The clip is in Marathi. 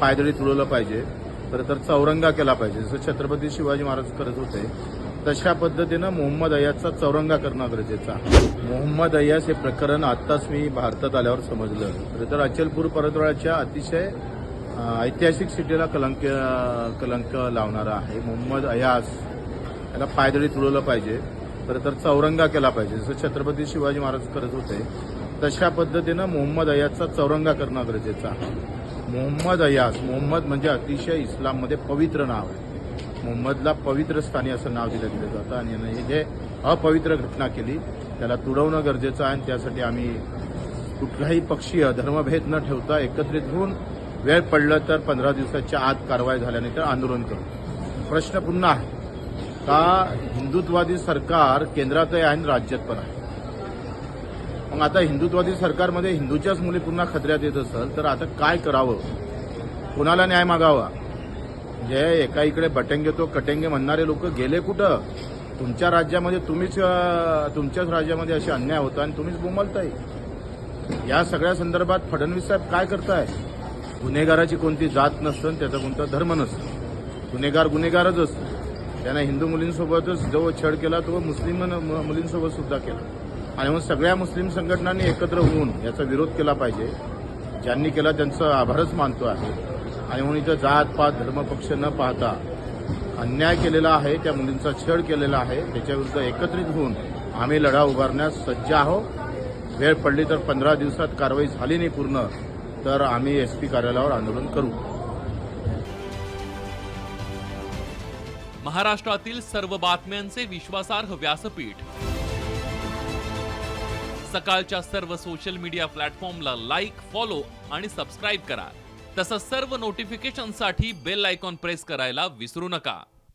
पायदळी तुडवलं पाहिजे, खरं तर चौरंगा केला पाहिजे. जसं छत्रपती शिवाजी महाराज करत होते तशा पद्धतीनं मोहम्मद अय्याजचा चौरंगा करणं गरजेचं आहे. मोहम्मद अय्याज हे प्रकरण आत्ताच मी भारतात आल्यावर समजलं. खरं तर अचलपूर परतवाड्याच्या अतिशय ऐतिहासिक सिटीला कलंक लावणारा आहे. मोहम्मद अय्याज याला पायदळी तुडवलं पाहिजे, खरं तर चौरंगा केला पाहिजे. जसं छत्रपती शिवाजी महाराज करत होते तशा पद्धतीनं मोहम्मद अय्याजचा चौरंगा करणं गरजेचं आहे. मोहम्मद अय्याज, मोहम्मद म्हणजे अतिशय इस्लाममध्ये पवित्र नाव आहे. मोहम्मदला पवित्र स्थानी असं नाव दिलं जातं आणि हे जे अपवित्र घटना केली त्याला तुडवणं गरजेचं आहे. आणि त्यासाठी आम्ही कुठलाही पक्षीय धर्मभेद न ठेवता एकत्रित होऊन वेळ पडलं तर 15 दिवसाच्या आत कारवाई झाल्यानंतर आंदोलन करू. प्रश्न पुन्हा आहे का हिंदुत्ववादी सरकार केंद्रातही आहे आणि राज्यात पण आहे. मग आता हिंदुत्ववादी सरकारमध्ये हिंदूच्याच मुली पुन्हा खतऱ्यात येत असेल तर आता काय करावं, कोणाला न्याय मागावा? म्हणजे एका इकडे बटेंगे तो कटेंगे म्हणणारे लोक गेले कुठं? तुमच्या राज्यामध्ये तुमच्याच राज्यामध्ये असे अन्याय होता आणि तुम्हीच बोंबलताय. या सगळ्या संदर्भात फडणवीस साहेब काय करताय? गुन्हेगाराची कोणती जात नसतं, त्याचा कोणता धर्म नसतो. गुन्हेगार गुन्हेगारच असतो. त्यानं हिंदू मुलींसोबतच जो छळ केला तो मुस्लिम मुलींसोबत सुद्धा केला. आणि मग सगळ्या मुस्लिम संघटनांनी एकत्र होऊन याचा विरोध केला पाहिजे. ज्यांनी केला त्यांचं आभारच मानतो आहे. आणि म्हणून इथं जात पात धर्मपक्ष न पाहता अन्याय केलेला आहे, त्या मुलींचा छळ केलेला आहे, त्याच्याविरुद्ध एकत्रित होऊन आम्ही लढा उभारण्यास सज्ज आहोत. वेळ पडली तर 15 दिवसात कारवाई झाली नाही पूर्ण तर आम्ही एसपी कार्यालयावर आंदोलन करू. महाराष्ट्रातील सर्व बातम्यांचे विश्वासार्ह व्यासपीठ सकाळच्या सर्व सोशल मीडिया प्लॅटफॉर्मला लाईक, फॉलो आणि सबस्क्राईब करा. तसंच सर्व नोटिफिकेशनसाठी बेल आयकॉन प्रेस करायला विसरू नका.